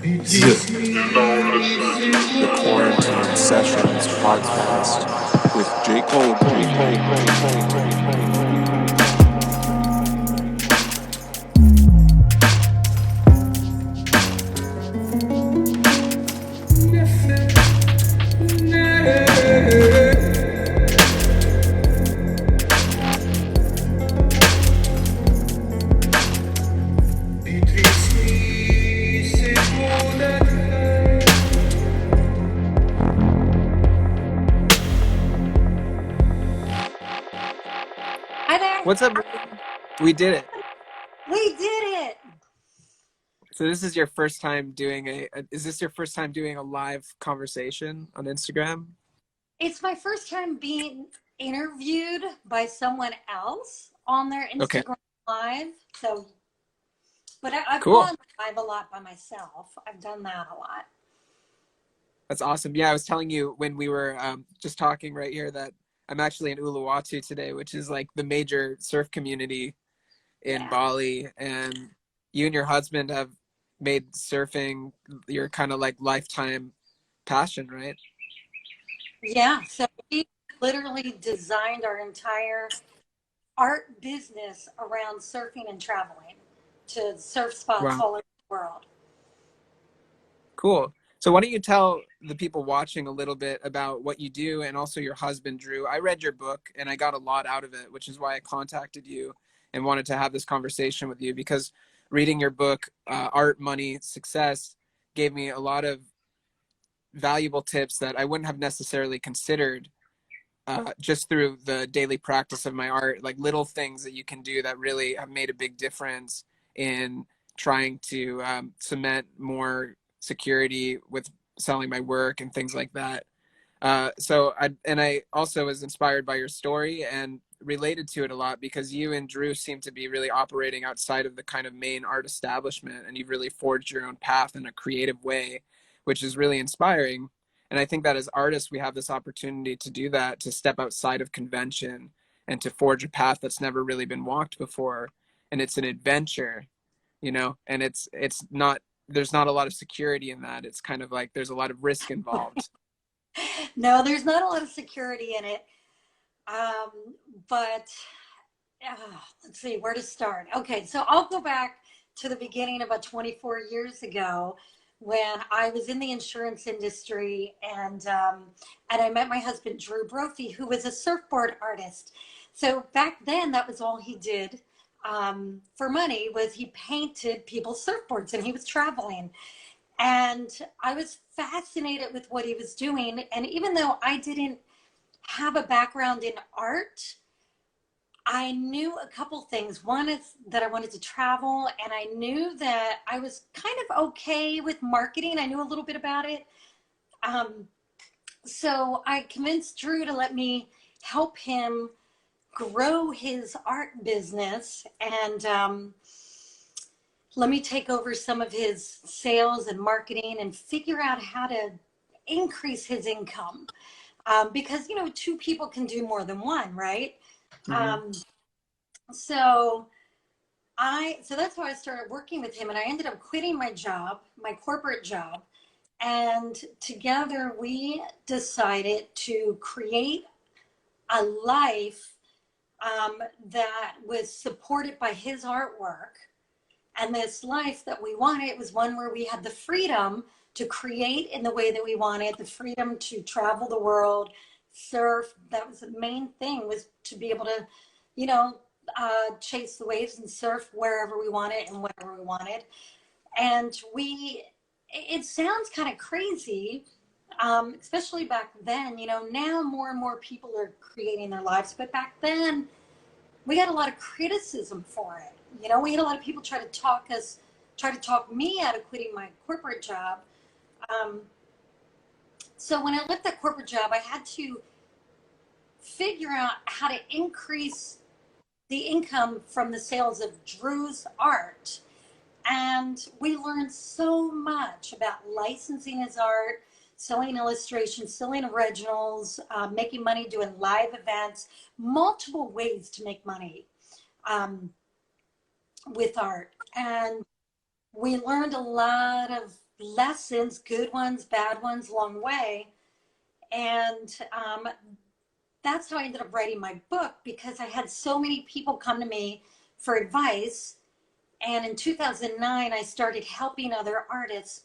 The Quarantine Sessions podcast with J. Cole. Hi there. What's up? We did it. We did it. So this is your first time doing is this your first time doing a live conversation on Instagram? It's my first time being interviewed by someone else on their Okay, Instagram live. So, but I've cool. gone live a lot by myself. I've done that a lot. That's awesome. Yeah, I was telling you when we were just talking right here that I'm actually in Uluwatu today, which is like the major surf community in Yeah. Bali, and you and your husband have made surfing your kind of like lifetime passion, right? Yeah. So we literally designed our entire art business around surfing and traveling to surf spots Wow. all over the world. Cool. So why don't you tell the people watching a little bit about what you do and also your husband, Drew? I read your book and I got a lot out of it, which is why I contacted you and wanted to have this conversation with you because reading your book, Art, Money, Success, gave me a lot of valuable tips that I wouldn't have necessarily considered just through the daily practice of my art, like little things that you can do that really have made a big difference in trying to cement more security with selling my work and things like that. I also was inspired by your story and related to it a lot because you and Drew seem to be really operating outside of the kind of main art establishment, and you've really forged your own path in a creative way, which is really inspiring. And I think that as artists, we have this opportunity to do that, to step outside of convention and to forge a path that's never really been walked before. And it's an adventure, and it's not, there's not a lot of security in that. It's kind of like there's a lot of risk involved. No, there's not a lot of security in it. Um, but let's see where to start. Okay, so I'll go back to the beginning about 24 years ago when I was in the insurance industry, and I met my husband Drew Brophy, who was a surfboard artist. So back then, that was all he did for money, was he painted people's surfboards, and he was traveling. And I was fascinated with what he was doing. And even though I didn't have a background in art, I knew a couple things. One is that I wanted to travel, and I knew that I was kind of okay with marketing. I knew a little bit about it. Um, so I convinced Drew to let me help him grow his art business, and let me take over some of his sales and marketing and figure out how to increase his income. Because, two people can do more than one, right? Mm-hmm. Um, so so that's how I started working with him, and I ended up quitting my job, my corporate job, and together we decided to create a life that was supported by his artwork. And this life that we wanted was one where we had the freedom to create in the way that we wanted, the freedom to travel the world, surf. That was the main thing, was to be able to, you know, chase the waves and surf wherever we wanted and whenever we wanted. And it sounds kind of crazy, especially back then. Now more and more people are creating their lives, but back then we got a lot of criticism for it. We had a lot of people try to talk me out of quitting my corporate job. Um, so when I left that corporate job, I had to figure out how to increase the income from the sales of Drew's art. And we learned so much about licensing his art, selling illustrations, selling originals, making money doing live events, multiple ways to make money um, with art. And we learned a lot of lessons, good ones, bad ones, along the way. And that's how I ended up writing my book, because I had so many people come to me for advice. And in 2009, I started helping other artists.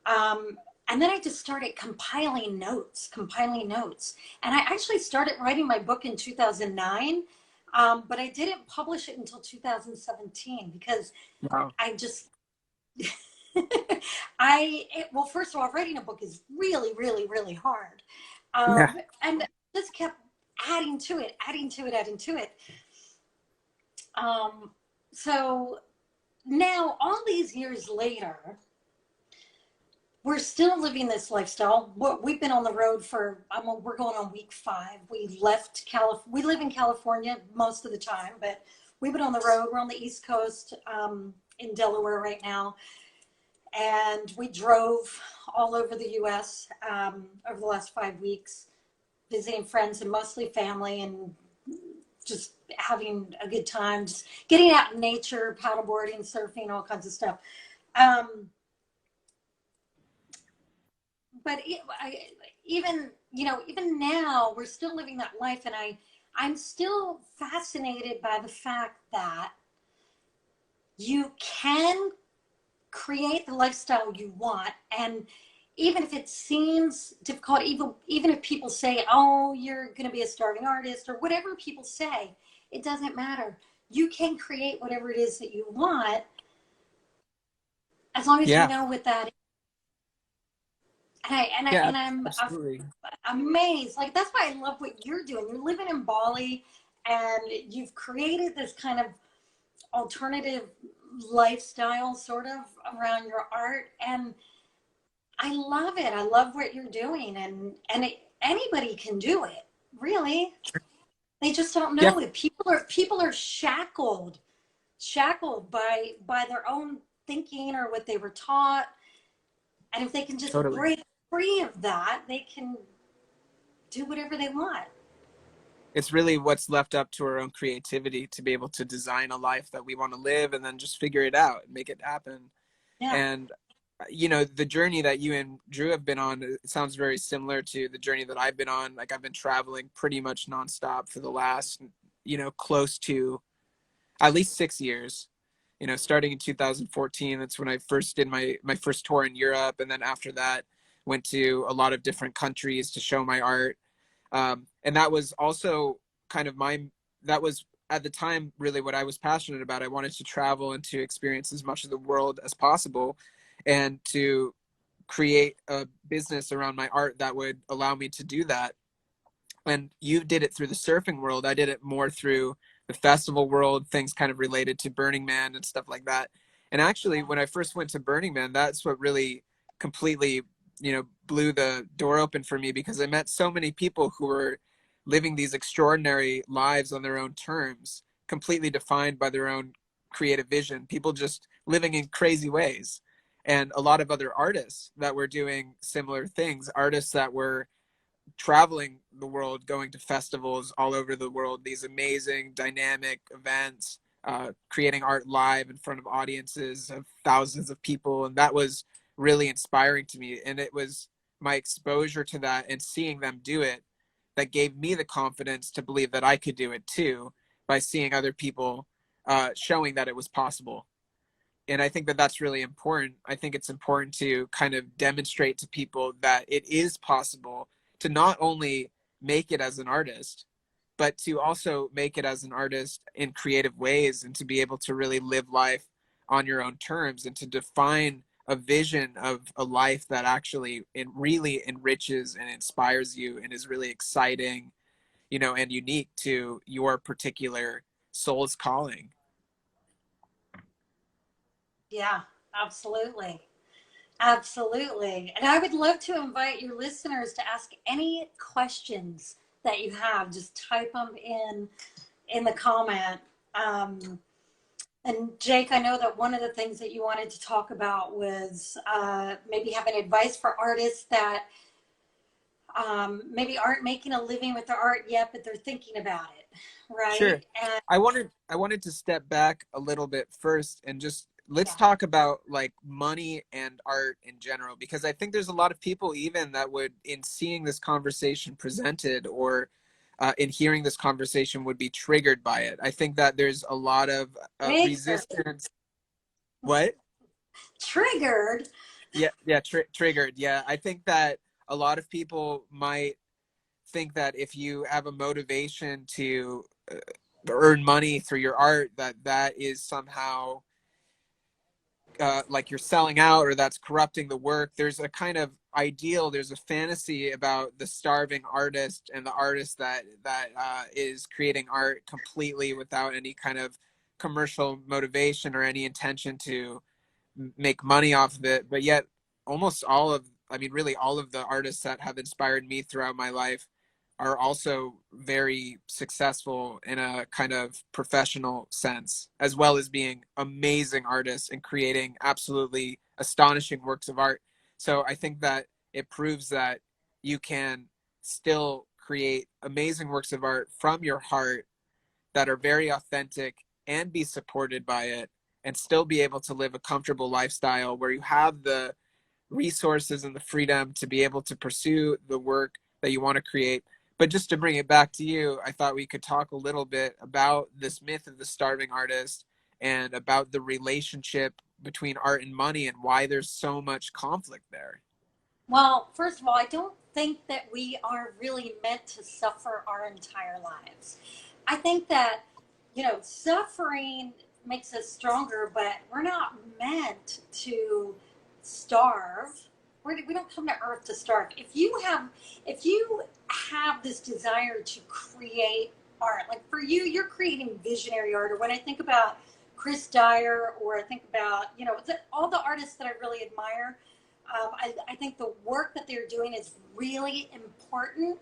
And then I just started compiling notes. And I actually started writing my book in 2009, but I didn't publish it until 2017 because Wow. I just, well, first of all, writing a book is really, really, really hard. Yeah. And just kept adding to it, adding to it, adding to it. Um, so now, all these years later, we're still living this lifestyle. We've been on the road for, we're going on week 5. We left we live in California most of the time, but we've been on the road. We're on the East Coast, in Delaware right now. And we drove all over the US over the last 5 weeks, visiting friends and mostly family, and just having a good time, just getting out in nature, paddleboarding, surfing, all kinds of stuff. Um, but even, even now, we're still living that life, and I'm still fascinated by the fact that you can create the lifestyle you want. And even if it seems difficult, even if people say, oh, you're going to be a starving artist, or whatever people say, it doesn't matter. You can create whatever it is that you want, as long as you Yeah. know what that is. Yeah, I'm absolutely. amazed. Like, that's why I love what you're doing. You're living in Bali, and you've created this kind of alternative lifestyle sort of around your art. And I love it. I love what you're doing, anybody can do it, really. They just don't Yeah, know it. People are shackled by their own thinking or what they were taught. And if they can just totally. break free of that, they can do whatever they want. It's really what's left up to our own creativity to be able to design a life that we want to live and then just figure it out and make it happen. Yeah. And the journey that you and Drew have been on, it sounds very similar to the journey that I've been on. Like, I've been traveling pretty much nonstop for the last, close to at least 6 years. Starting in 2014, that's when I first did my first tour in Europe, and then after that, went to a lot of different countries to show my art. And that was also kind of that was at the time really what I was passionate about. I wanted to travel and to experience as much of the world as possible, and to create a business around my art that would allow me to do that. And you did it through the surfing world. I did it more through the festival world, things kind of related to Burning Man and stuff like that. And actually, when I first went to Burning Man, that's what really completely, blew the door open for me, because I met so many people who were living these extraordinary lives on their own terms, completely defined by their own creative vision, people just living in crazy ways. And a lot of other artists that were doing similar things, artists that were traveling the world, going to festivals all over the world, these amazing dynamic events, creating art live in front of audiences of thousands of people. And that was really inspiring to me. And it was my exposure to that and seeing them do it that gave me the confidence to believe that I could do it too, by seeing other people showing that it was possible. And I think that that's really important. I think it's important to kind of demonstrate to people that it is possible to not only make it as an artist, but to also make it as an artist in creative ways, and to be able to really live life on your own terms, and to define a vision of a life that actually it really enriches and inspires you and is really exciting, and unique to your particular soul's calling. Yeah, absolutely. Absolutely. And I would love to invite your listeners to ask any questions that you have. Just type them in the comment. Um, and Jake, I know that one of the things that you wanted to talk about was maybe having advice for artists that maybe aren't making a living with their art yet, but they're thinking about it, Sure. right? And I wanted to step back a little bit first and just let's Yeah. talk about like money and art in general, because I think there's a lot of people even that would, in seeing this conversation presented, or in hearing this conversation, would be triggered by it. I think that there's a lot of Triggered. resistance. What? Triggered. Yeah, yeah, triggered. Yeah, I think that a lot of people might think that if you have a motivation to earn money through your art, that that is somehow like you're selling out, or that's corrupting the work. There's a kind of ideal, there's a fantasy about the starving artist, and the artist that is creating art completely without any kind of commercial motivation or any intention to make money off of it. But yet almost all of, I mean, really all of the artists that have inspired me throughout my life are also very successful in a kind of professional sense, as well as being amazing artists and creating absolutely astonishing works of art. So I think that it proves that you can still create amazing works of art from your heart that are very authentic and be supported by it, and still be able to live a comfortable lifestyle where you have the resources and the freedom to be able to pursue the work that you want to create. But just to bring it back to you, I thought we could talk a little bit about this myth of the starving artist, and about the relationship between art and money, and why there's so much conflict there. Well, first of all, I don't think that we are really meant to suffer our entire lives. I think that, suffering makes us stronger, but we're not meant to starve. We don't come to earth to starve. If you have this desire to create art, like for you, you're creating visionary art. Or when I think about Chris Dyer, or I think about, all the artists that I really admire, I think the work that they're doing is really important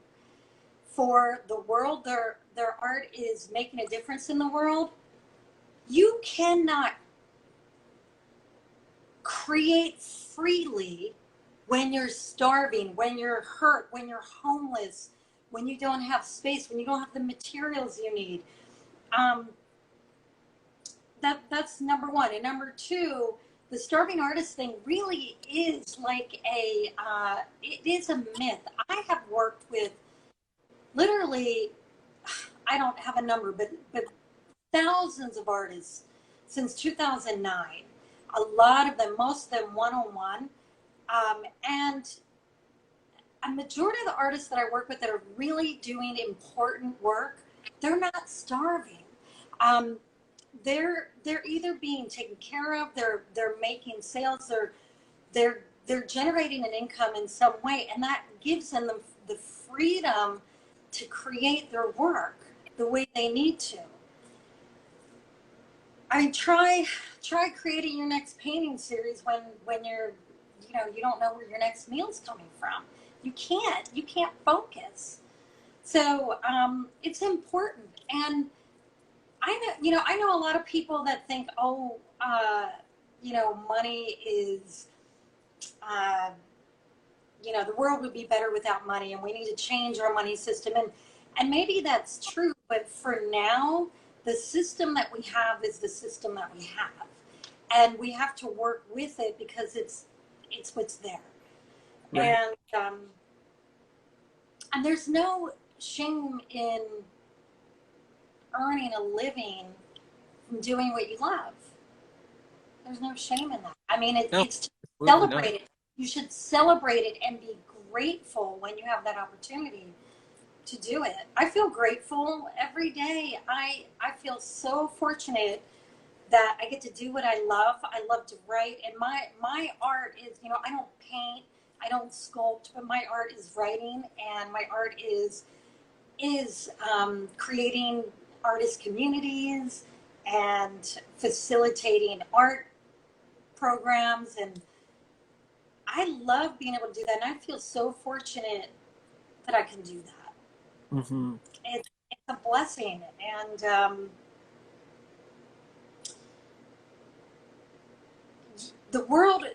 for the world. Their art is making a difference in the world. You cannot create freely when you're starving, when you're hurt, when you're homeless, when you don't have space, when you don't have the materials you need. Um, that's number one. And number two, the starving artist thing really is like it is a myth. I have worked with literally, I don't have a number, but thousands of artists since 2009. A lot of them, most of them one-on-one. And a majority of the artists that I work with that are really doing important work, they're not starving. Um, they're either being taken care of, they're making sales, they're generating an income in some way, and that gives them the freedom to create their work the way they need to. I mean, try creating your next painting series when you're, you don't know where your next meal's coming from. You can't focus. So it's important. And I know a lot of people that think, oh, money is, uh, the world would be better without money, and we need to change our money system. And maybe that's true, but for now, the system that we have is the system that we have, and we have to work with it because it's what's there. Right. And there's no shame in earning a living from doing what you love. There's no shame in that. I mean, No, it's to absolutely celebrate not. it. You should celebrate it and be grateful when you have that opportunity to do it. I feel grateful every day. I feel so fortunate that I get to do what I love. I love to write, and my art is, I don't paint, I don't sculpt, but my art is writing, and my art is creating artist communities and facilitating art programs. And I love being able to do that, and I feel so fortunate that I can do that. Hmm. It's a blessing. And the world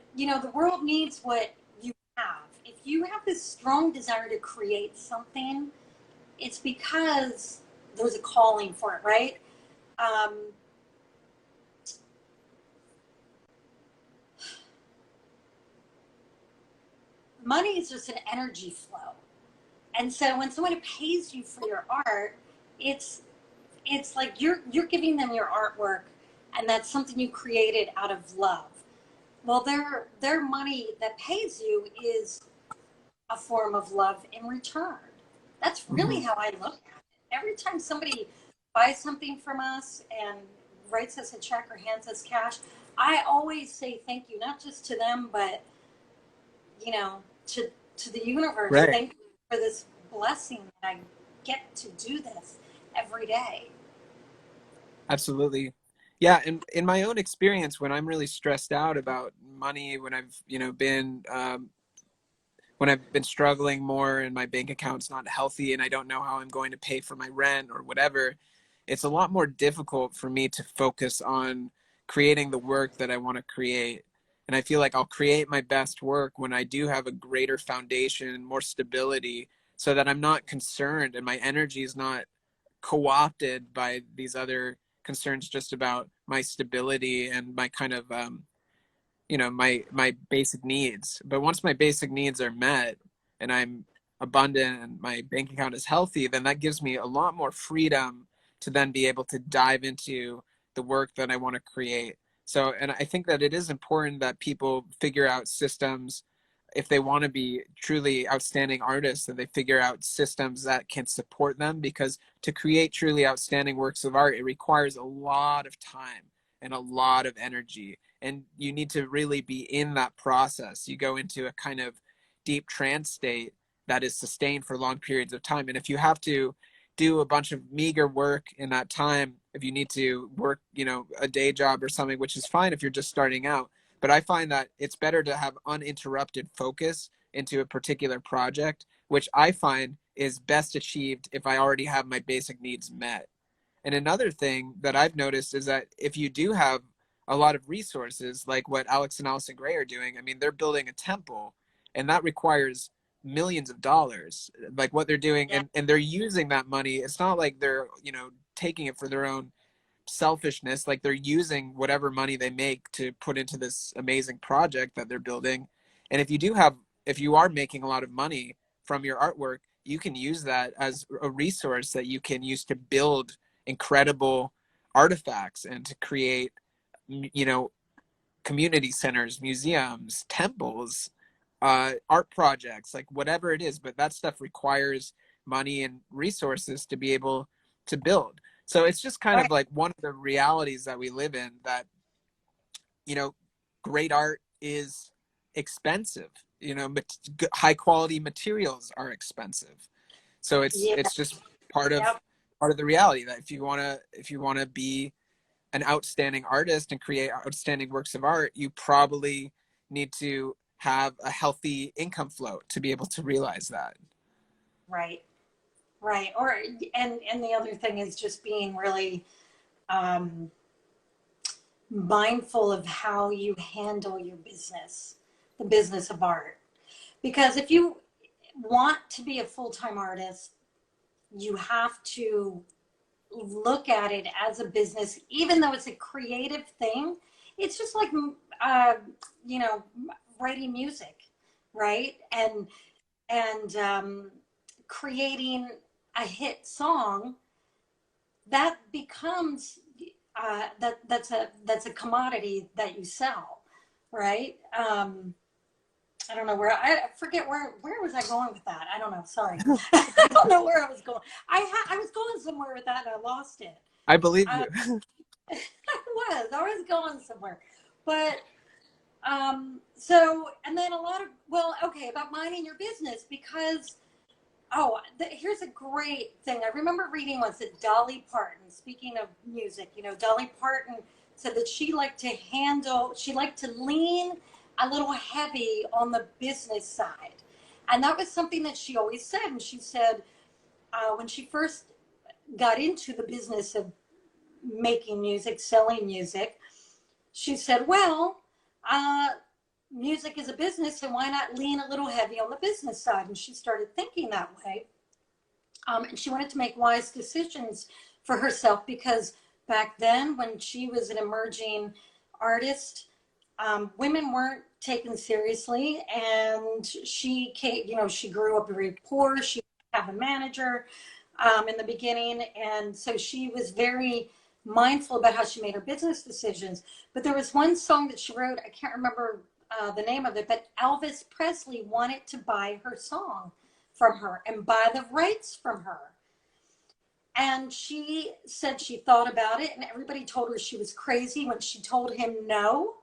needs what you have. If you have this strong desire to create something, it's because there's a calling for it, right? um, money is just an energy flow. And so when someone pays you for your art, it's like you're giving them your artwork, and that's something you created out of love. Well, their money that pays you is a form of love in return. That's really how I look at it. Every time somebody buys something from us and writes us a check or hands us cash, I always say thank you, not just to them, but you know, to the universe. Right. Thank you for this blessing that I get to do this every day. Absolutely. Yeah, and in my own experience, when I'm really stressed out about money, when I've, when I've been struggling more and my bank account's not healthy and I don't know how I'm going to pay for my rent or whatever, it's a lot more difficult for me to focus on creating the work that I want to create. And I feel like I'll create my best work when I do have a greater foundation, more stability, so that I'm not concerned and my energy is not co-opted by these other concerns just about my stability and my kind of my basic needs. But once my basic needs are met and I'm abundant and my bank account is healthy, then that gives me a lot more freedom to then be able to dive into the work that I want to create. So, and I think that it is important that people figure out systems if they want to be truly outstanding artists, that they figure out systems that can support them, because to create truly outstanding works of art, it requires a lot of time and a lot of energy, and you need to really be in that process. You go into a kind of deep trance state that is sustained for long periods of time, and if you have to do a bunch of meager work in that time, if you need to work a day job or something, which is fine if you're just starting out, but I find that it's better to have uninterrupted focus into a particular project, which I find is best achieved if I already have my basic needs met. And another thing that I've noticed is that if you do have a lot of resources, like what Alex and Allison Gray are doing, I mean, they're building a temple, and that requires millions of dollars, like what they're doing. Yeah. And they're using that money. It's not like they're, taking it for their own selfishness. Like, they're using whatever money they make to put into this amazing project that they're building. And if you are making a lot of money from your artwork, you can use that as a resource that you can use to build incredible artifacts and to create, community centers, museums, temples, art projects, like whatever it is. But that stuff requires money and resources to be able to build. So it's just kind of Right. like one of the realities that we live in, that, great art is expensive. High quality materials are expensive. So it's Yeah. it's just part of Yep. part of the reality that if you want to be an outstanding artist and create outstanding works of art, you probably need to have a healthy income flow to be able to realize that. Right. Right. Or and the other thing is just being really um, mindful of how you handle your business, the business of art. Because if you want to be a full-time artist, you have to look at it as a business, even though it's a creative thing. It's just like, uh, you know, writing music, right? And creating a hit song that becomes that's a commodity that you sell, right? I don't know where I forget where was I going with that? I don't know. Sorry, I don't know where I was going. I was going somewhere with that and I lost it. I believe Uh, you. I was going somewhere, but so and then a lot of okay, about minding your business because here's a great thing. I remember reading once that Dolly Parton, speaking of music, Dolly Parton said that she liked to lean a little heavy on the business side. And that was something that she always said. And she said when she first got into the business of making music, selling music, she said, well, uh, music is a business, and why not lean a little heavy on the business side? And she started thinking that way. And she wanted to make wise decisions for herself because back then, when she was an emerging artist, women weren't taken seriously, and she came, she grew up very poor. She didn't have a manager in the beginning, and so she was very mindful about how she made her business decisions. But there was one song that she wrote, I can't remember the name of it, but Elvis Presley wanted to buy her song from her and buy the rights from her. And she said she thought about it, and everybody told her she was crazy when she told him no.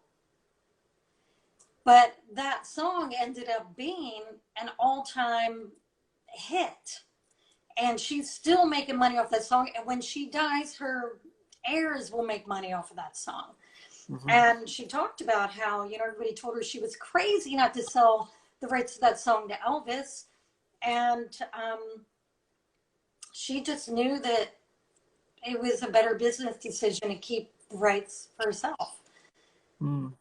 But that song ended up being an all-time hit. And she's still making money off that song. And when she dies, her heirs will make money off of that song. Mm-hmm. And she talked about how, everybody told her she was crazy not to sell the rights to that song to Elvis. And she just knew that it was a better business decision to keep the rights for herself. Mm.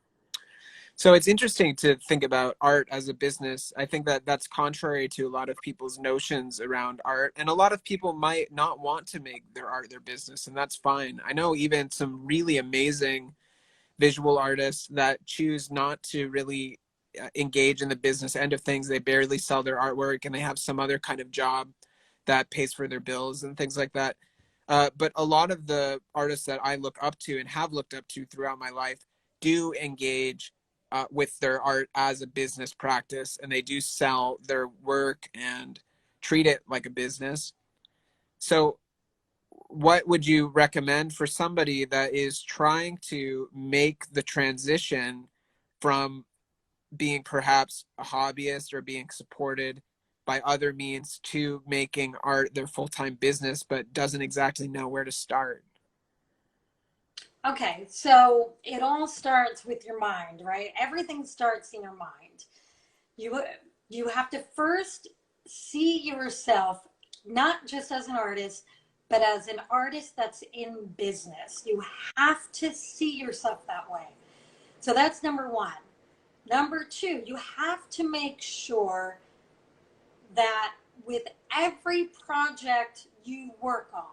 So it's interesting to think about art as a business. I think that that's contrary to a lot of people's notions around art. And a lot of people might not want to make their art their business, and that's fine. I know even some really amazing visual artists that choose not to really engage in the business end of things. They barely sell their artwork, and they have some other kind of job that pays for their bills and things like that. But a lot of the artists that I look up to and have looked up to throughout my life do engage with their art as a business practice, and they do sell their work and treat it like a business. So what would you recommend for somebody that is trying to make the transition from being perhaps a hobbyist or being supported by other means to making art their full-time business, but doesn't exactly know where to start? Okay, so it all starts with your mind, right? Everything starts in your mind. You you have to first see yourself not just as an artist, but as an artist that's in business. You have to see yourself that way. So that's number one. Number two, you have to make sure that with every project you work on,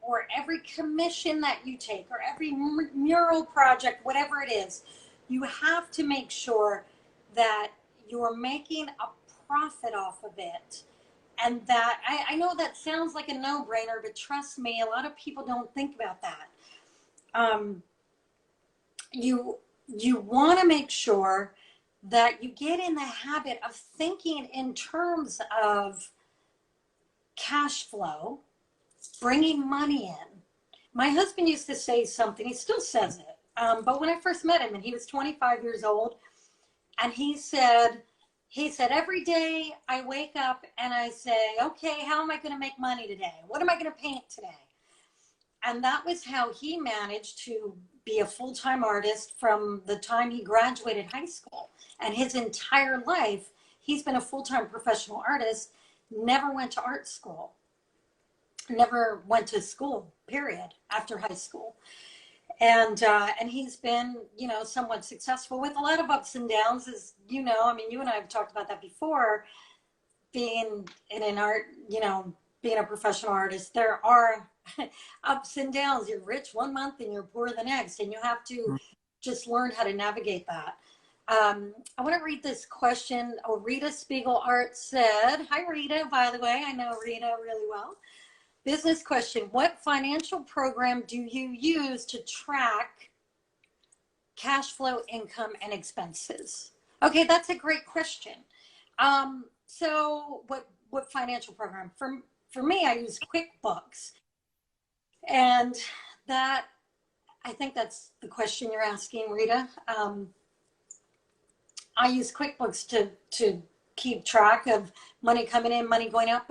or every commission that you take, or every mural project, whatever it is, you have to make sure that you're making a profit off of it. And that, I know that sounds like a no-brainer, but trust me, a lot of people don't think about that. Um, you you want to make sure that you get in the habit of thinking in terms of cash flow, bringing money in. My husband used to say something, he still says it, but when I first met him, and he was 25 years old, and he said, every day I wake up and I say, okay, how am I going to make money today? What am I going to paint today? And that was how he managed to be a full-time artist from the time he graduated high school. And his entire life, he's been a full-time professional artist, never went to art school, never went to school, period, after high school. And he's been, somewhat successful with a lot of ups and downs, as I mean, you and I have talked about that before. Being in an art, being a professional artist, there are ups and downs. You're rich one month and you're poor the next, and you have to just learn how to navigate that. I want to read this question. Oh, Rita Spiegel Art said, hi, Rita, by the way. I know Rita really well. Business question. What financial program do you use to track cash flow, income, and expenses? Okay, that's a great question. So what financial program? For me, I use QuickBooks. And that, I think that's the question you're asking, Rita. I use QuickBooks to keep track of money coming in, money going out.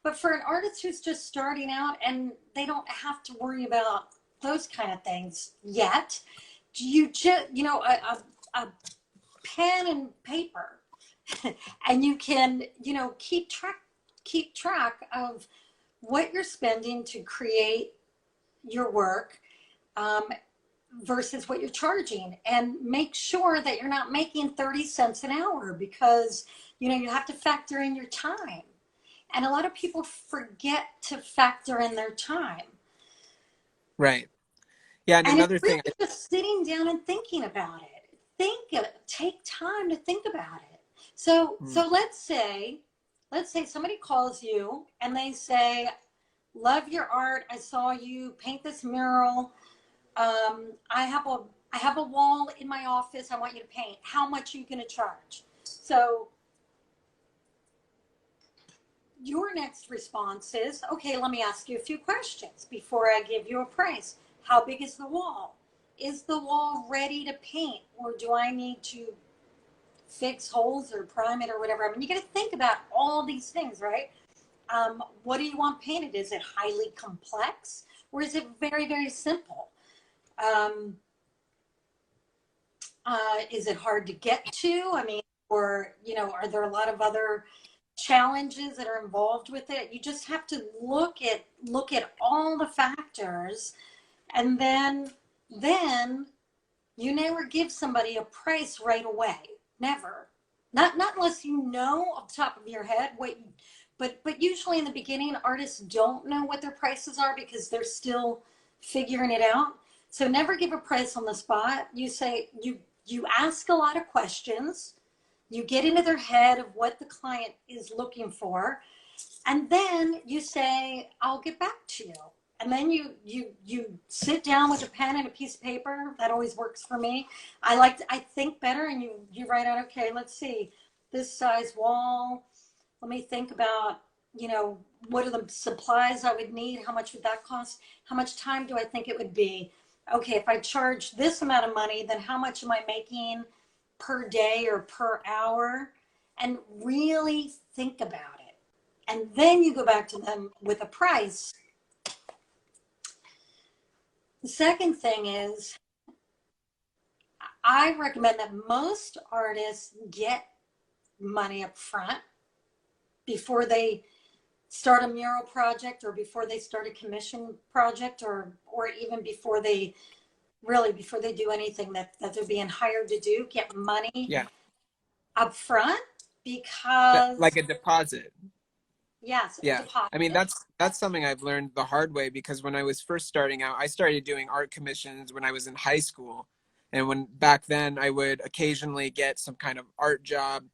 But for an artist who's just starting out and they don't have to worry about those kind of things yet, you just, a pen and paper, and you can, keep track of what you're spending to create your work, versus what you're charging, and make sure that you're not making 30 cents an hour, because you have to factor in your time, and a lot of people forget to factor in their time. Right. Yeah, and And it's another really thing, just sitting down and thinking about it. take time to think about it. So let's say somebody calls you and they say, love your art. I saw you paint this mural. I have a wall in my office I want you to paint. How much are you going to charge? So your next response is, okay, let me ask you a few questions before I give you a price. How big is the wall? Is the wall ready to paint, or do I need to fix holes or prime it or whatever? I mean, you got to think about all these things, right? What do you want painted? Is it highly complex, or is it very, very simple? Is it hard to get to? I mean, or, you know, are there a lot of other challenges that are involved with it? You just have to look at all the factors, and then you never give somebody a price right away. Never. Not unless you know off the top of your head what you, but usually in the beginning, artists don't know what their prices are because they're still figuring it out. So never give a price on the spot. You say, you ask a lot of questions, you get into their head of what the client is looking for, and then you say, I'll get back to you. And then you sit down with a pen and a piece of paper. That always works for me. I think better, and you write out, okay, let's see, this size wall. Let me think about, you know, what are the supplies I would need? How much would that cost? How much time do I think it would be? Okay, if I charge this amount of money, then how much am I making per day or per hour? And really think about it. And then you go back to them with a price. The second thing is, I recommend that most artists get money up front before they start a mural project, or before they start a commission project, or even before they do anything that they're being hired to do. Get money Yeah. up front, because Like a deposit. yes, a Yeah. deposit. I mean, that's something I've learned the hard way, because when I was first starting out, I started doing art commissions when I was in high school. And when back then I would occasionally get some kind of art job,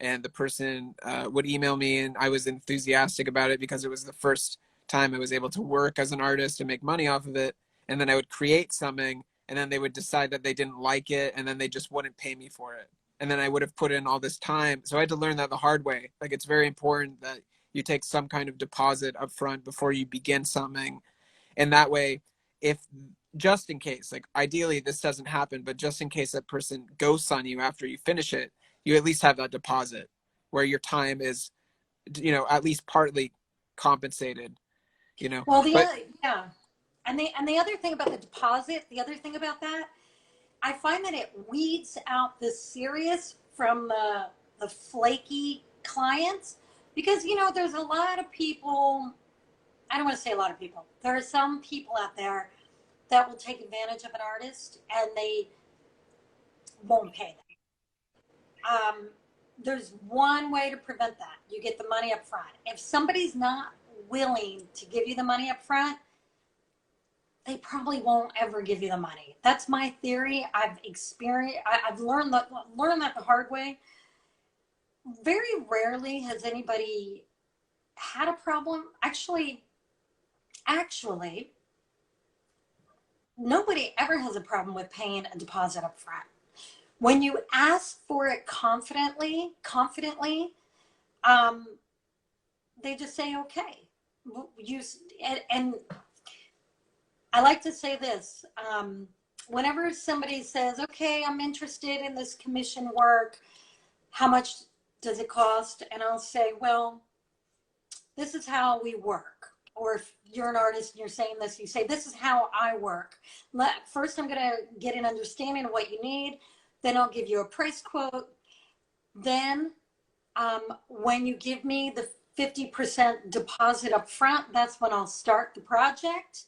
and the person would email me, and I was enthusiastic about it because it was the first time I was able to work as an artist and make money off of it. And then I would create something, and then they would decide that they didn't like it, and then they just wouldn't pay me for it. And then I would have put in all this time. So I had to learn that the hard way. Like, it's very important that you take some kind of deposit up front before you begin something. And that way, if just in case, like ideally this doesn't happen, but just in case that person ghosts on you after you finish it, you at least have that deposit where your time is, you know, at least partly compensated, you know. Well, But yeah. And the other thing about the deposit, the other thing about that, I find that it weeds out the serious from the flaky clients, because, you know, there's a lot of people. I don't want to say a lot of people. There are some people out there that will take advantage of an artist, and they won't pay them. There's one way to prevent that. You get the money up front. If somebody's not willing to give you the money up front, they probably won't ever give you the money. That's my theory. I've learned that the hard way. Very rarely has anybody had a problem. Actually, nobody ever has a problem with paying a deposit up front. When you ask for it confidently, um, they just say, okay. And I like to say this, whenever somebody says, okay, I'm interested in this commission work, how much does it cost? And I'll say, well, this is how we work. Or if you're an artist and you're saying this, you say, this is how I work. First, I'm going to get an understanding of what you need. Then I'll give you a price quote. Then when you give me the 50% deposit up front, that's when I'll start the project.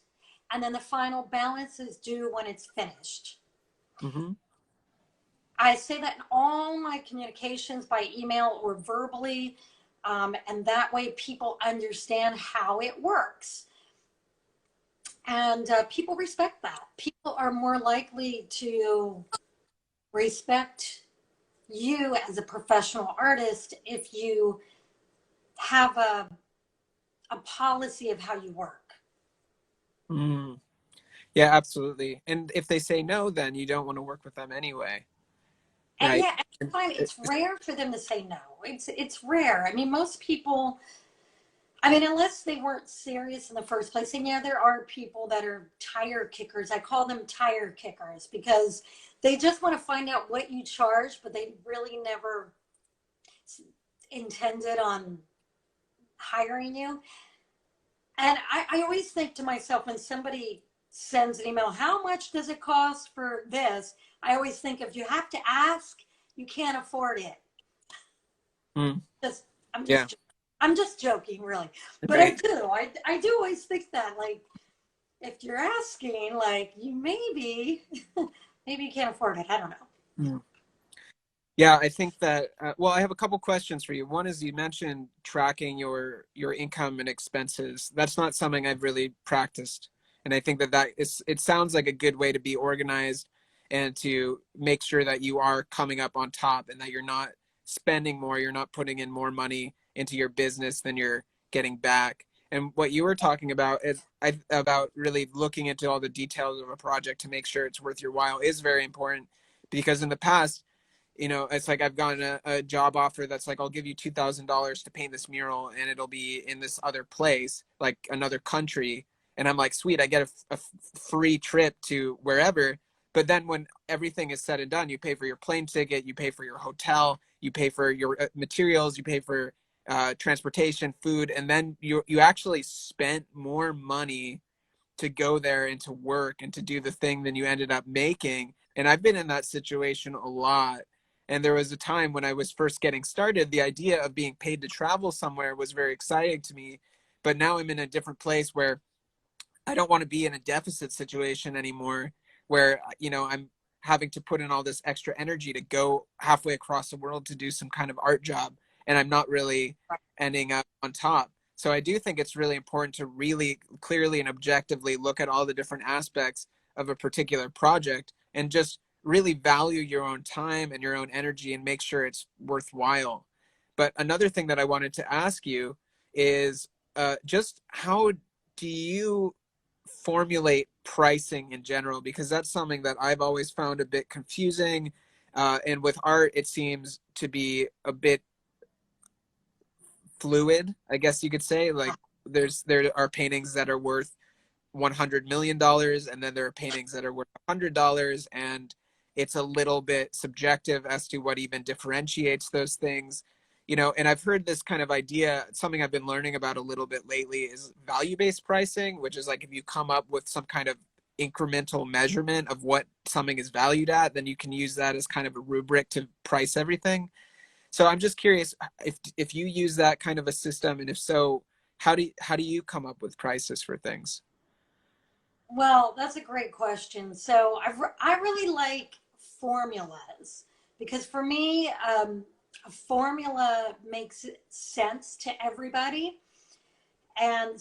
And then the final balance is due when it's finished. mm-hmm. I say that in all my communications by email or verbally. And that way people understand how it works. And people respect that. People are more likely to respect you as a professional artist if you have a policy of how you work. Mm. Yeah, absolutely. And if they say no, then you don't want to work with them anyway, And right? yeah, I find it's rare for them to say no. It's rare. I mean, most people, I mean, unless they weren't serious in the first place. And yeah, there are people that are tire kickers. I call them tire kickers because they just want to find out what you charge, but they really never intended on hiring you. And I always think to myself when somebody sends an email, how much does it cost for this? I always think if you have to ask, you can't afford it. Mm. Just, I'm Yeah, just, I'm just joking, really. But I right. do, I do always think that, like, if you're asking, like, you maybe, maybe you can't afford it. I don't know. Mm. Yeah, I think that well, I have a couple questions for you. One is you mentioned tracking your income and expenses. That's not something I've really practiced. And I think that it sounds like a good way to be organized and to make sure that you are coming up on top and that you're not spending more, you're not putting in more money into your business than you're getting back. And what you were talking about is about really looking into all the details of a project to make sure it's worth your while is very important because in the past it's like I've gotten a job offer that's like, I'll give you $2,000 to paint this mural and it'll be in this other place, like another country. And I'm like, sweet, I get a free trip to wherever. But then when everything is said and done, you pay for your plane ticket, you pay for your hotel, you pay for your materials, you pay for transportation, food, and then you actually spent more money to go there and to work and to do the thing than you ended up making. And I've been in that situation a lot. And there was a time when I was first getting started, the idea of being paid to travel somewhere was very exciting to me. But now I'm in a different place where I don't want to be in a deficit situation anymore, where, I'm having to put in all this extra energy to go halfway across the world to do some kind of art job. And I'm not really ending up on top. So I do think it's really important to really clearly and objectively look at all the different aspects of a particular project and just really value your own time and your own energy and make sure it's worthwhile. But another thing that I wanted to ask you is just how do you formulate pricing in general? Because that's something that I've always found a bit confusing. And with art, it seems to be a bit fluid, I guess you could say. Like there are paintings that are worth $100 million, and then there are paintings that are worth $100, and it's a little bit subjective as to what even differentiates those things. And I've heard this kind of idea, something I've been learning about a little bit lately is value-based pricing, which is like if you come up with some kind of incremental measurement of what something is valued at, then you can use that as kind of a rubric to price everything. So I'm just curious if you use that kind of a system, and if so, how do you come up with prices for things? Well, that's a great question. So I really like formulas because for me, a formula makes sense to everybody. And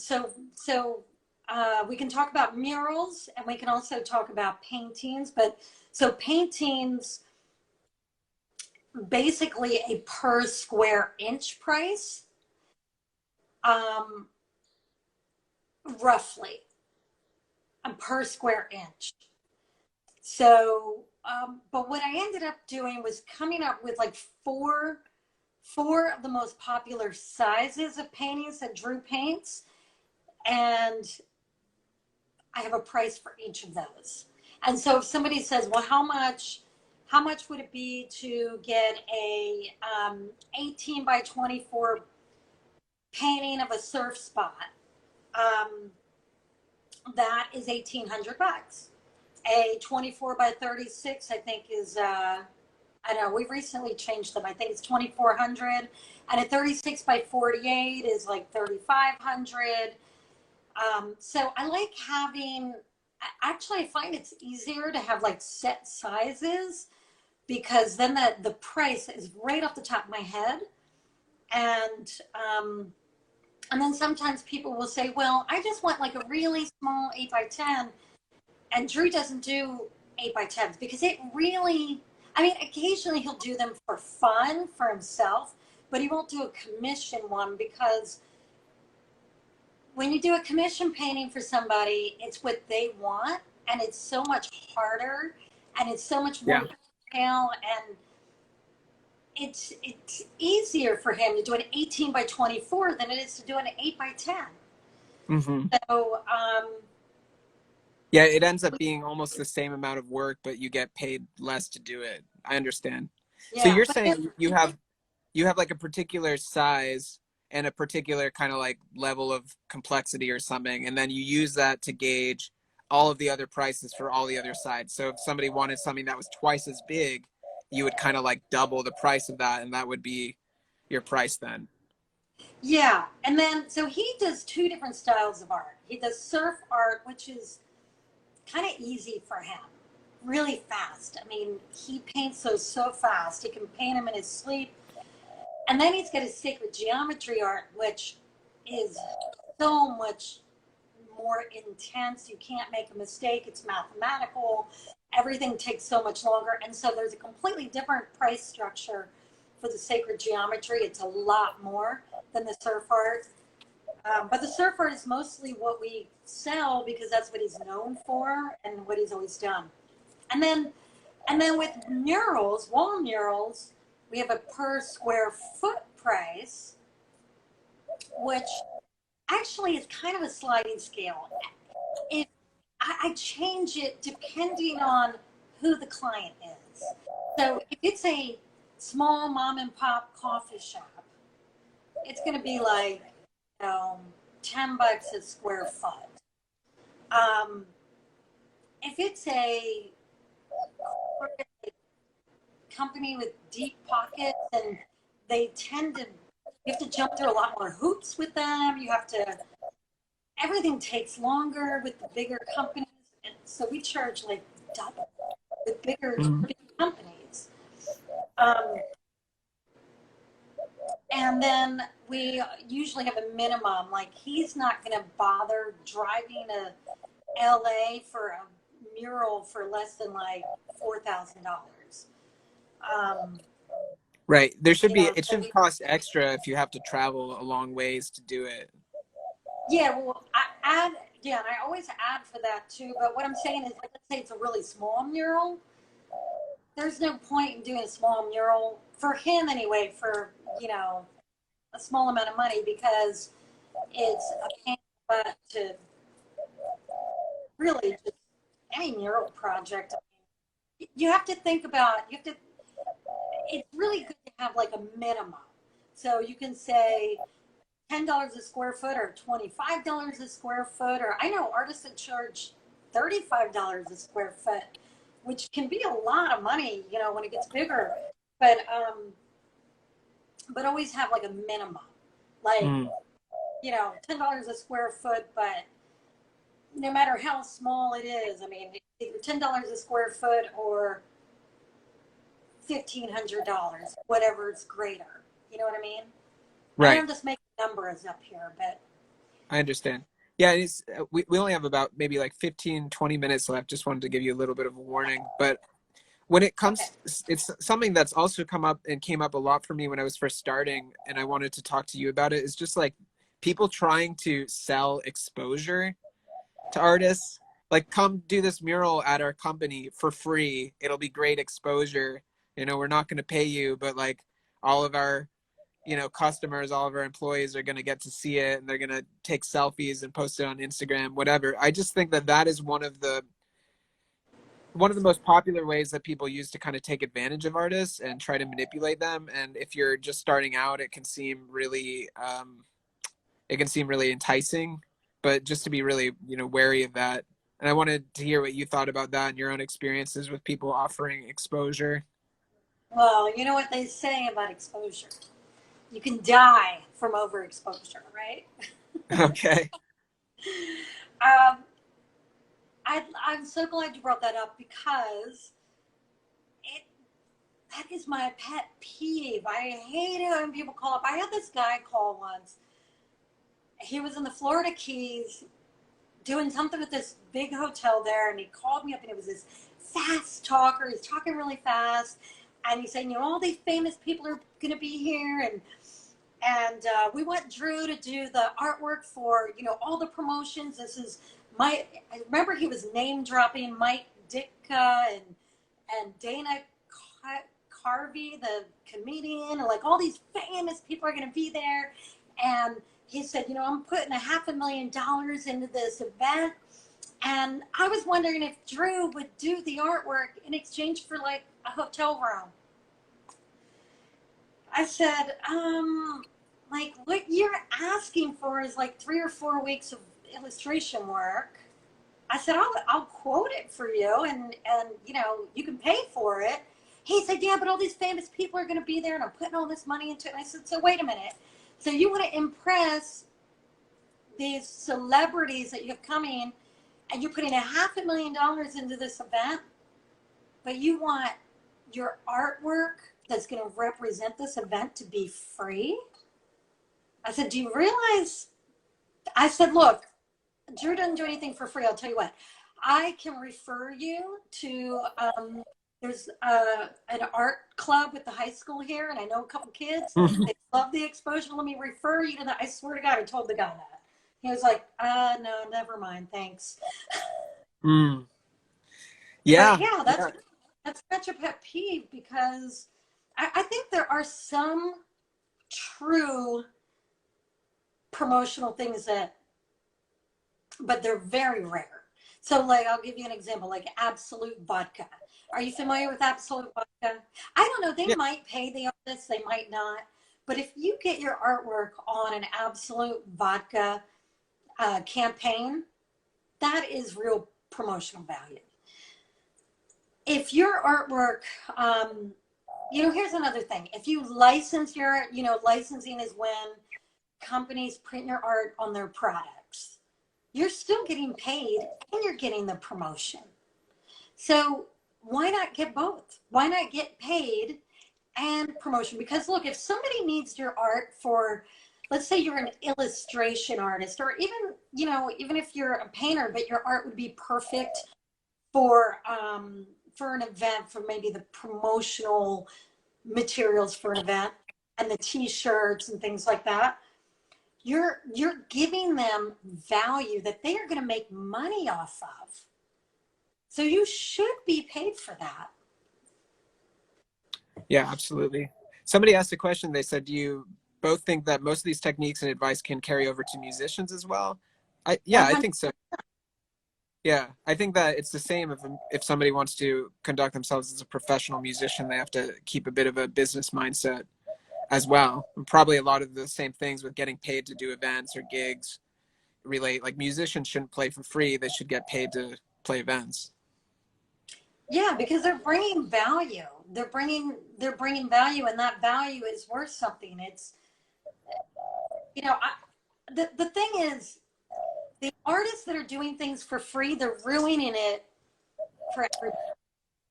we can talk about murals and we can also talk about paintings. But so paintings, basically a per square inch price, um, roughly a per square inch. So, but what I ended up doing was coming up with like four of the most popular sizes of paintings that Drew paints, and I have a price for each of those. And so, if somebody says, "Well, how much would it be to get a 18 by 24 painting of a surf spot?" Um, that is $1,800. A 24 by 36, I think, is I know we've recently changed them. I think it's 2,400, and a 36 by 48 is like 3,500. So I like having. Actually, I find it's easier to have like set sizes because then the price is right off the top of my head, and um, and then sometimes people will say, "Well, I just want like a really small 8 by 10," and Drew doesn't do 8 by 10s because it really I mean, occasionally he'll do them for fun for himself, but he won't do a commission one because when you do a commission painting for somebody, it's what they want, and it's so much harder, and it's so much more Yeah. detail, and it's easier for him to do an 18 by 24 than it is to do an 8 by 10. Hmm. So Yeah, it ends up being almost the same amount of work, but you get paid less to do it. I understand. So yeah, you're but then, saying you have like a particular size and a particular kind of like level of complexity or something, and then you use that to gauge all of the other prices for all the other sides. So if somebody wanted something that was twice as big, you would kind of like double the price of that, and that would be your price then. yeah, and then so he does two different styles of art. He does surf art, which is kind of easy for him, really fast. I mean, he paints those so fast. He can paint them in his sleep. And then he's got his sacred geometry art, which is so much more intense. You can't make a mistake. It's mathematical. Everything takes so much longer. And so there's a completely different price structure for the sacred geometry. It's a lot more than the surf art. But the surf art is mostly what we sell because that's what he's known for and what he's always done. And then with murals, wall murals, we have a per square foot price, which actually is kind of a sliding scale. If I change it depending on who the client is. So if it's a small mom and pop coffee shop, it's going to be like, you know, $10 a square foot. Um, if it's a company with deep pockets and they tend to, you have to jump through a lot more hoops with them. You have to, everything takes longer with the bigger companies. And so we charge like double with Mhm. big companies. Um, and then we usually have a minimum, like he's not going to bother driving to LA for a mural for less than like $4,000. Um, Right. There should you be, know, it so should we, cost extra if you have to travel a long ways to do it. yeah, well, I add, yeah, and I always add for that too. But what I'm saying is, like, let's say it's a really small mural. There's no point in doing a small mural for him anyway, for, you know, a small amount of money because it's a pain in the butt to really just any mural project. You have to think about, you have to, it's really good to have like a minimum. So you can say $10 a square foot or $25 a square foot, or I know artists that charge $35 a square foot, which can be a lot of money, you know, when it gets bigger. But always have like a minimum, like, Mm. you know, $10 a square foot, but no matter how small it is, I mean, either $10 a square foot or $1,500, whatever is greater. You know what I mean? I know Right. I'm just making numbers up here, but I understand. Yeah, it's, we only have about maybe like 15, 20 minutes left. Just wanted to give you a little bit of a warning. But when it okay. comes, it's something that's also come up and came up a lot for me when I was first starting, and I wanted to talk to you about it. Is just like people trying to sell exposure to artists. Like, come do this mural at our company for free. It'll be great exposure. You know, we're not going to pay you, but like all of our, you know, customers, all of our employees are going to get to see it, and they're going to take selfies and post it on Instagram, whatever. I just think that that is one of the most popular ways that people use to kind of take advantage of artists and try to manipulate them. And if you're just starting out, it can seem really enticing, but just to be really, you know, wary of that. And I wanted to hear what you thought about that and your own experiences with people offering exposure. Well, you know what they say about exposure. You can die from overexposure, right? Okay. um, I'm so glad you brought that up because it that is my pet peeve. I hate it when people call up. I had this guy call once. He was in the Florida Keys doing something with this big hotel there, and he called me up, and it was this fast talker. He's talking really fast. And he's saying, all these famous people are going to be here. And we want Drew to do the artwork for, all the promotions. This is I remember he was name dropping Mike Ditka and Dana Carvey, the comedian, and like all these famous people are going to be there. And he said, I'm putting $500,000 into this event. And I was wondering if Drew would do the artwork in exchange for like a hotel room. I said, like what you're asking for is like 3 or 4 weeks of illustration work. I said, I'll quote it for you and you can pay for it. He said, yeah, but all these famous people are going to be there and I'm putting all this money into it. And I said, so wait a minute. So you want to impress these celebrities that you have coming and you're putting $500,000 into this event, but you want your artwork that's going to represent this event to be free? I said, do you realize? I said, look, Drew doesn't do anything for free. I'll tell you what. I can refer you to, there's an art club with the high school here, and I know a couple kids. They love the exposure. Let me refer you to that. I swear to God, I told the guy that. He was like, no, never mind. Thanks. Yeah. But yeah, that's such a pet peeve because I think there are some true promotional things but they're very rare. So like, I'll give you an example, like Absolute Vodka. Are you familiar with Absolute Vodka? I don't know. They might pay the artists, they might not. But if you get your artwork on an Absolute Vodka campaign, that is real promotional value. If your artwork, here's another thing. If you license your, licensing is when companies print your art on their products. You're still getting paid and you're getting the promotion. So why not get both? Why not get paid and promotion? Because look, if somebody needs your art for, let's say you're an illustration artist, or even if you're a painter, but your art would be perfect for an event, for maybe the promotional materials for an event and the t-shirts and things like that. You're giving them value that they are going to make money off of. So you should be paid for that. Yeah, absolutely. Somebody asked a question. They said, do you both think that most of these techniques and advice can carry over to musicians as well? I think so. Yeah, I think that it's the same if somebody wants to conduct themselves as a professional musician, they have to keep a bit of a business mindset as well. And probably a lot of the same things with getting paid to do events or gigs relate. Like musicians shouldn't play for free. They should get paid to play events. Yeah, because they're bringing value. They're bringing value, and that value is worth something. It's, the thing is, the artists that are doing things for free, they're ruining it for everybody.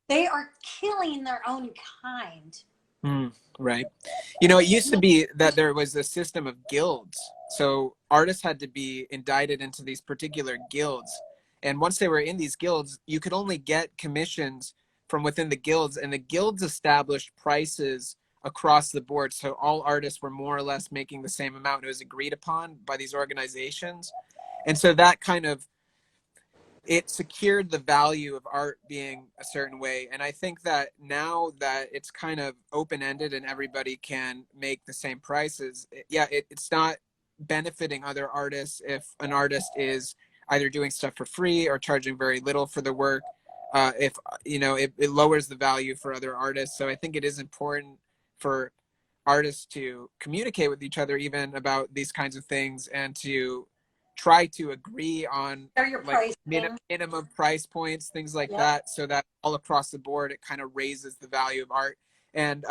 They are killing their own kind. Right. It used to be that there was a system of guilds. So artists had to be indicted into these particular guilds. And once they were in these guilds, you could only get commissions from within the guilds. And the guilds established prices across the board. So all artists were more or less making the same amount. It was agreed upon by these organizations. And so that kind of, it secured the value of art being a certain way. And I think that now that it's kind of open-ended and everybody can make the same prices, it's not benefiting other artists if an artist is either doing stuff for free or charging very little for the work. It lowers the value for other artists. So I think it is important for artists to communicate with each other even about these kinds of things and to try to agree on like minimum price points, things like that, so that all across the board it kind of raises the value of art. And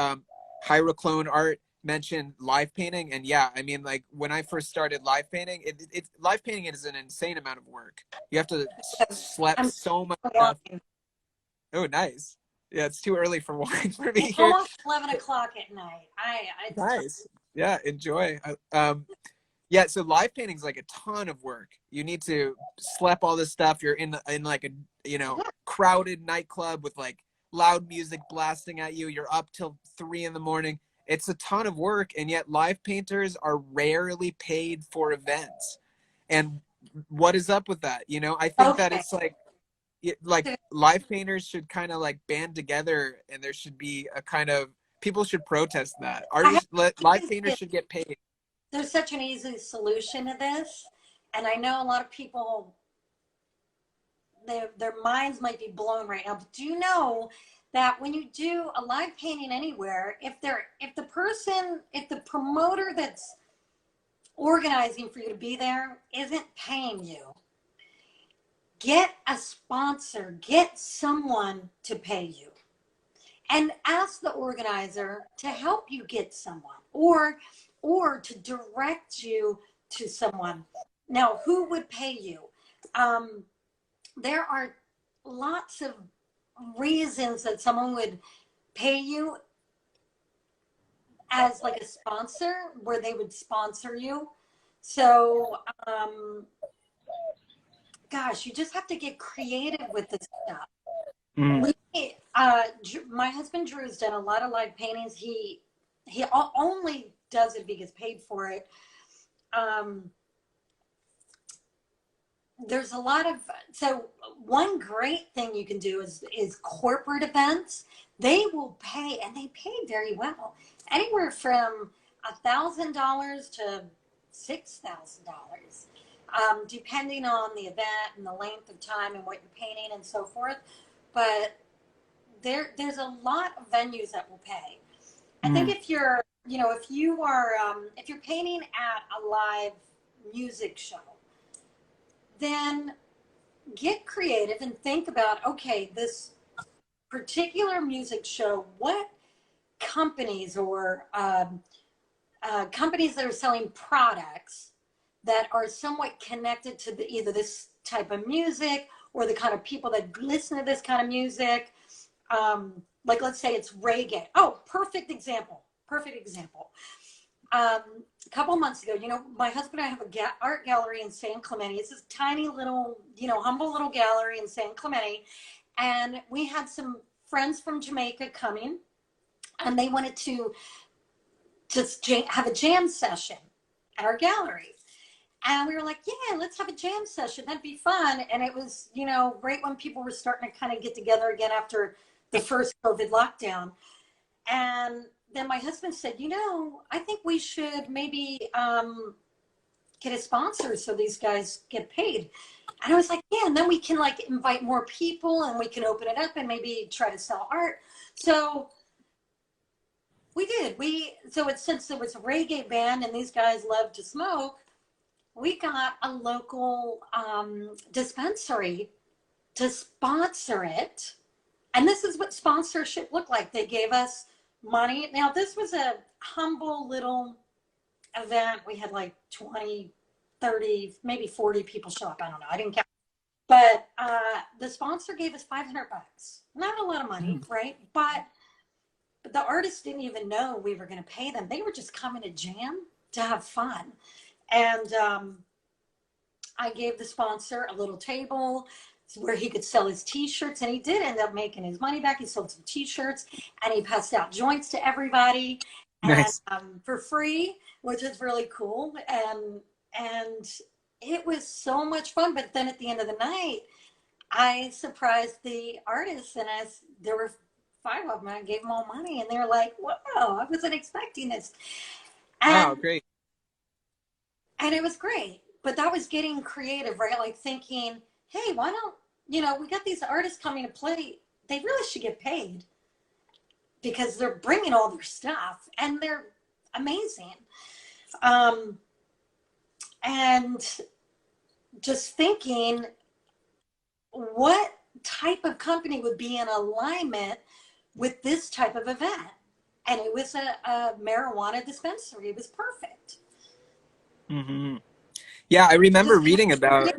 Hyroclone Art mentioned live painting, and like when I first started live painting, live painting is an insane amount of work. You have to slap so much stuff. Oh, nice. Yeah, it's too early for wine for me here. Almost 11 o'clock at night. Nice. Yeah, enjoy. So live painting is like a ton of work. You need to slap all this stuff. You're in like crowded nightclub with like loud music blasting at you. You're up till 3 a.m. It's a ton of work, and yet live painters are rarely paid for events. And what is up with that? I think that Okay. it's like live painters should kind of like band together, and there should be a kind of, people should protest that. Live painters should get paid. There's such an easy solution to this, and I know a lot of people, their minds might be blown right now, but do you know that when you do a live painting anywhere, if the promoter that's organizing for you to be there isn't paying you, get a sponsor, get someone to pay you, and ask the organizer to help you get someone, or to direct you to someone. Now, who would pay you? There are lots of reasons that someone would pay you as like a sponsor, where they would sponsor you. So, gosh, you just have to get creative with this stuff. Mm. My husband Drew has done a lot of live paintings. He only does it because paid for it. There's a lot of, so one great thing you can do is corporate events. They will pay, and they pay very well, anywhere from $1,000 to $6,000, depending on the event and the length of time and what you're painting and so forth. But there's a lot of venues that will pay. I think if you're painting at a live music show, then get creative and think about, okay, this particular music show, what companies or companies that are selling products that are somewhat connected to either this type of music or the kind of people that listen to this kind of music. Like, let's say it's reggae. Oh, perfect example. A couple months ago, my husband and I have a art gallery in San Clemente. It's this tiny little, humble little gallery in San Clemente. And we had some friends from Jamaica coming, and they wanted to just have a jam session at our gallery. And we were like, yeah, let's have a jam session. That'd be fun. And it was, right when people were starting to kind of get together again after the first COVID lockdown. And then my husband said, I think we should maybe get a sponsor so these guys get paid. And I was like, yeah, and then we can like invite more people, and we can open it up and maybe try to sell art. So we did. Since it was a reggae band and these guys love to smoke, we got a local dispensary to sponsor it. And this is what sponsorship looked like. They gave us money. Now, this was a humble little event. We had like 20, 30, maybe 40 people show up. I don't know. I didn't count. But the sponsor gave us $500. Not a lot of money, right? But the artists didn't even know we were going to pay them. They were just coming to jam, to have fun. And I gave the sponsor a little table where he could sell his t-shirts, and he did end up making his money back. He sold some t-shirts, and he passed out joints to everybody. Nice. And for free, which is really cool. And it was so much fun. But then at the end of the night, I surprised the artists, and there were 5 of them, and I gave them all money, and they were like, wow, I wasn't expecting this. Wow, great. And it was great. But that was getting creative, right? Like thinking, hey, why don't, we got these artists coming to play. They really should get paid because they're bringing all their stuff and they're amazing. And just thinking, what type of company would be in alignment with this type of event? And it was a marijuana dispensary. It was perfect. Mm-hmm. Yeah, I remember reading about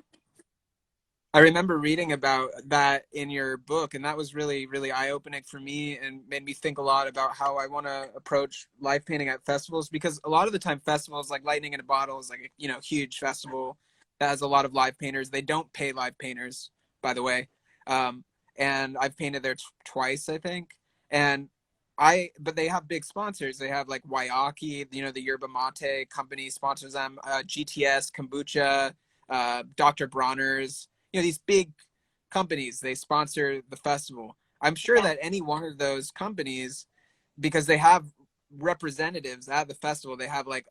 that in your book, and that was really, really eye-opening for me and made me think a lot about how I want to approach live painting at festivals, because a lot of the time festivals like Lightning in a Bottle is like a huge festival that has a lot of live painters. They don't pay live painters, by the way. And I've painted there twice, I think. And but they have big sponsors. They have like Waiaki, you know, the yerba mate company sponsors them, GTS, Kombucha, Dr. Bronner's, you know, these big companies, they sponsor the festival. I'm sure Yeah. that any one of those companies, because they have representatives at the festival, they have like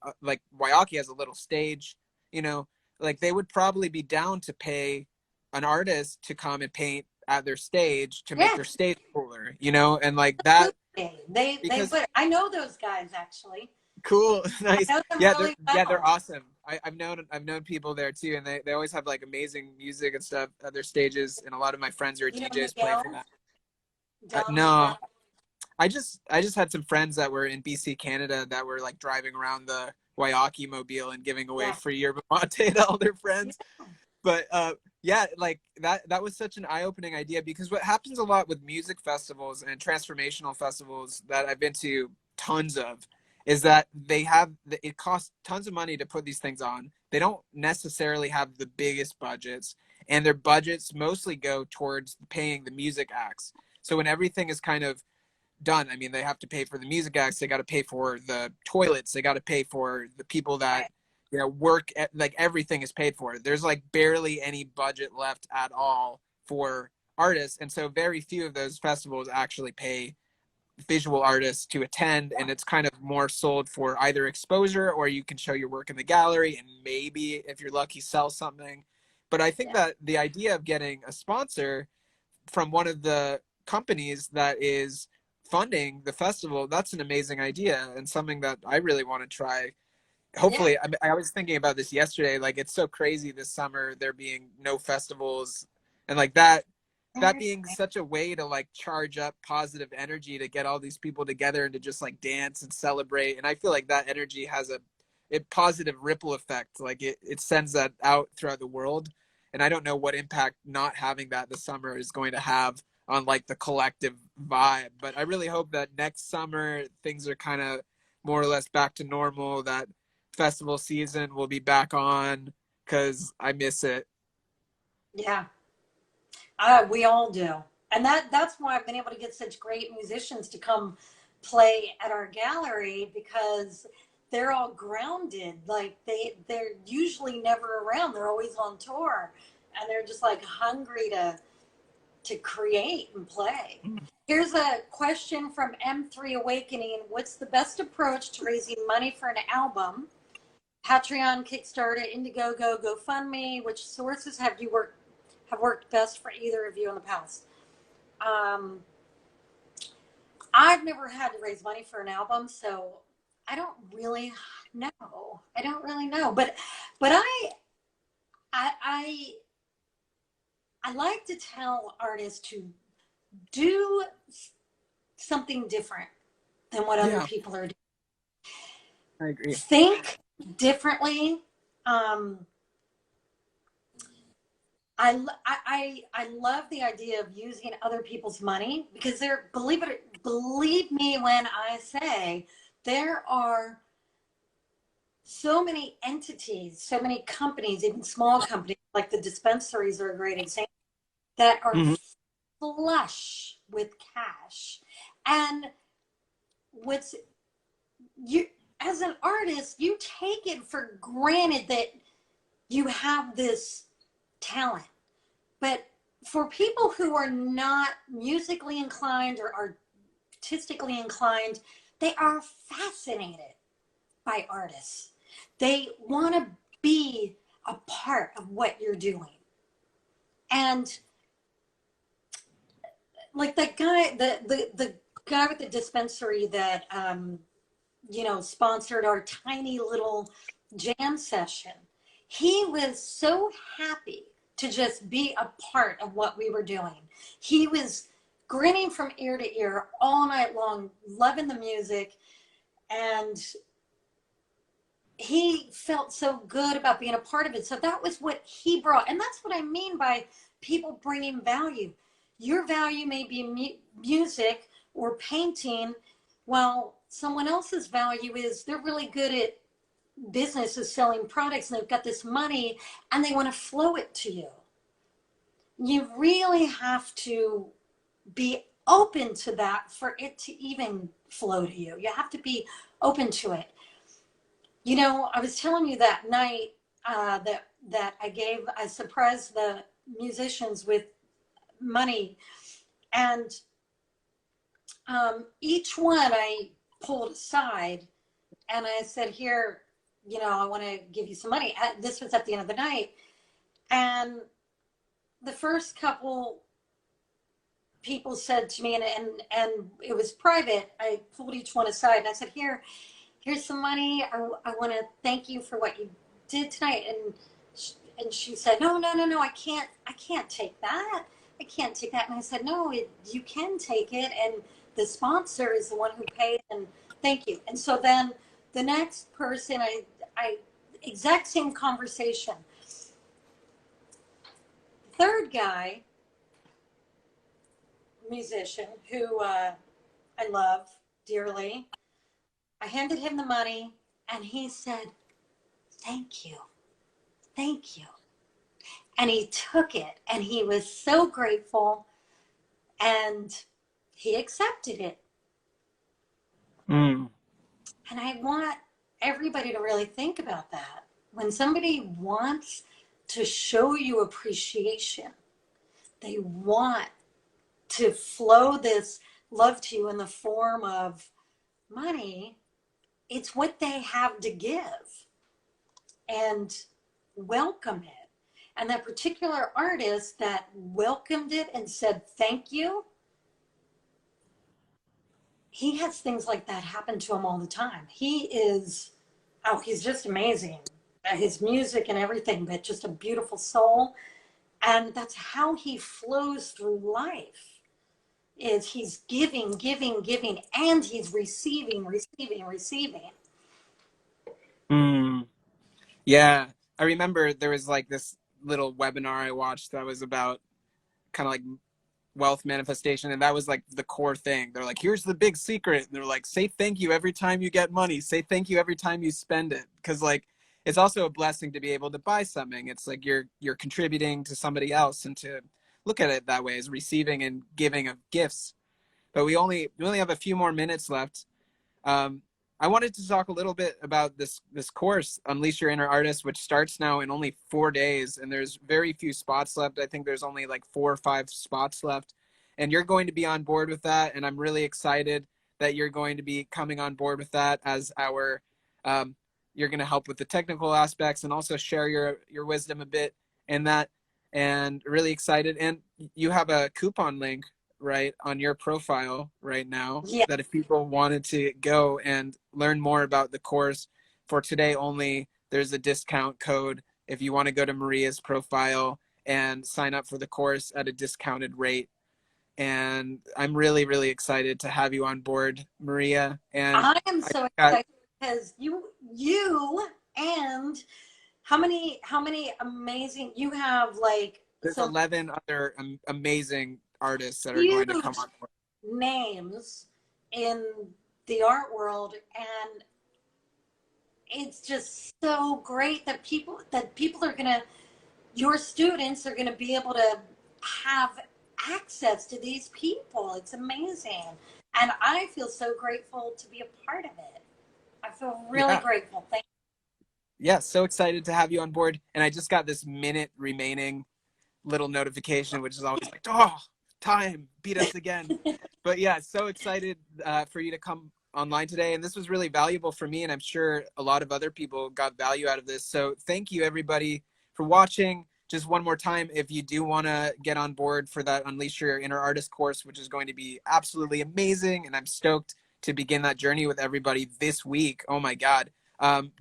Waiaki has a little stage, you know, like they would probably be down to pay an artist to come and paint at their stage to make Yeah. their stage cooler, you know, and like that, They because would. I know those guys actually. cool, nice. I know them Yeah, really they're well. awesome. I've known people there too, and they always have like amazing music and stuff at their stages. And a lot of my friends who are You know DJs play Miguel, for that. Don No, Miguel. I just had some friends that were in BC, Canada, that were like driving around the Waiaki mobile and giving away Yeah. free yerba mate to all their friends. But yeah, like that was such an eye-opening idea, because what happens a lot with music festivals and transformational festivals that I've been to tons of is that it costs tons of money to put these things on. They don't necessarily have the biggest budgets, and their budgets mostly go towards paying the music acts. So when everything is kind of done, I mean, they have to pay for the music acts, they got to pay for the toilets, they got to pay for the people that, you know, work at, like everything is paid for. There's like barely any budget left at all for artists, and so very few of those festivals actually pay visual artists to attend, and it's kind of more sold for either exposure, or you can show your work in the gallery and maybe, if you're lucky, sell something. But I think Yeah. that the idea of getting a sponsor from one of the companies that is funding the festival, that's an amazing idea and something that I really want to try. Yeah. Hopefully, I was thinking about this yesterday, like it's so crazy this summer there being no festivals, and like that being such a way to like charge up positive energy to get all these people together and to just like dance and celebrate. And I feel like that energy has a positive ripple effect, like it sends that out throughout the world. And I don't know what impact not having that this summer is going to have on like the collective vibe, but I really hope that next summer things are kind of more or less back to normal, that festival season will be back on, because I miss it. Yeah. We all do. And that's why I've been able to get such great musicians to come play at our gallery, because they're all grounded. Like they're usually never around. They're always on tour, and they're just like hungry to create and play. Here's a question from M3 Awakening. What's the best approach to raising money for an album? Patreon, Kickstarter, Indiegogo, GoFundMe. Which sources have worked best for either of you in the past? Um, I've never had to raise money for an album, so I don't really know. I don't really know, but I I, I like to tell artists to do something different than what other Yeah, people are doing. I agree. Think differently. Um, I love the idea of using other people's money, because believe me when I say there are so many entities, so many companies, even small companies like the dispensaries are a great example, that are Mhm. flush with cash. And what's you as an artist, you take it for granted that you have this talent. But for people who are not musically inclined or artistically inclined, they are fascinated by artists. They want to be a part of what you're doing. And like that guy, the guy with the dispensary that sponsored our tiny little jam session. He was so happy to just be a part of what we were doing. He was grinning from ear to ear all night long, loving the music, and he felt so good about being a part of it. So that was what he brought. And that's what I mean by people bringing value. Your value may be music or painting, while someone else's value is they're really good at business, is selling products, and they've got this money and they want to flow it to you. you really have to be open to that for it to even flow to you. You have to be open to it. You know, I was telling you that night that I surprised the musicians with money, and each one I pulled aside and I said, "Here, you know, I want to give you some money." This was at the end of the night, and the first couple people said to me, and it was private. I pulled each one aside and I said, here's some money. I want to thank you for what you did tonight. And she said, no, I can't take that. I can't take that. And I said, no, you can take it. And the sponsor is the one who paid. And thank you. And so then the next person, I exact same conversation. Third guy, musician, who I love dearly, I handed him the money and he said, thank you. Thank you. And he took it and he was so grateful and he accepted it. Mm. And I want everybody to really think about that. When somebody wants to show you appreciation, they want to flow this love to you in the form of money, it's what they have to give, and welcome it. And that particular artist that welcomed it and said thank you, he has things like that happen to him all the time. He's just amazing. His music and everything, but just a beautiful soul. And that's how he flows through life. Is he's giving, and he's receiving. Mm. Yeah, I remember there was like this little webinar I watched that was about kind of like wealth manifestation, and that was like the core thing. They're like, here's the big secret. And they're like, say thank you every time you get money. Say thank you every time you spend it, because like it's also a blessing to be able to buy something. It's like you're contributing to somebody else, and to look at it that way as receiving and giving of gifts. But we only have a few more minutes left. I wanted to talk a little bit about this course, Unleash Your Inner Artist, which starts now in only 4 days, and there's very few spots left. I think there's only like 4 or 5 spots left, and you're going to be on board with that, and I'm really excited that you're going to be coming on board with that as our you're going to help with the technical aspects and also share your wisdom a bit in that, and really excited. And you have a coupon link right on your profile right now, Yeah. that if people wanted to go and learn more about the course for today only, there's a discount code if you want to go to Maria's profile and sign up for the course at a discounted rate. And I'm really, really excited to have you on board, Maria. And I am so excited because you and how many amazing, you have like there's some 11 other amazing artists that are huge going to come on board. names in the art world, and it's just so great that people are gonna, your students are gonna be able to have access to these people. It's amazing, and I feel so grateful to be a part of it. I feel really grateful. Thank you. Yeah, so excited to have you on board. And I just got this minute remaining little notification, which is always like, oh, time, beat us again. But yeah, so excited for you to come online today. And this was really valuable for me, and I'm sure a lot of other people got value out of this. So thank you, everybody, for watching. Just one more time, if you do want to get on board for that Unleash Your Inner Artist course, which is going to be absolutely amazing, and I'm stoked to begin that journey with everybody this week. Oh my God.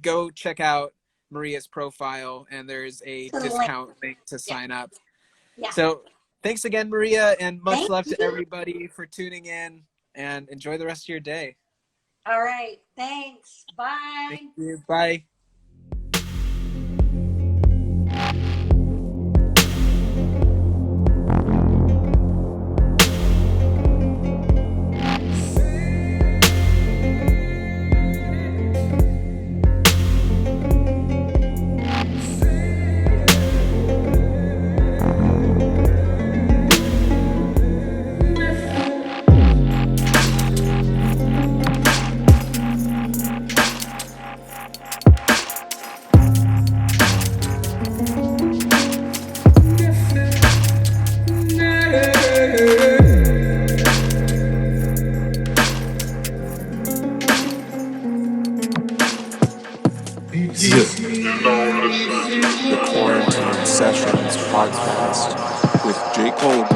Go check out Maria's profile, and there's a discount link to sign up. Yeah. So thanks again, Maria, and much Thank love you to everybody for tuning in, and enjoy the rest of your day. All right. Thanks. Bye. Thank you. Bye. The Quarantine Sessions podcast with J. Cole.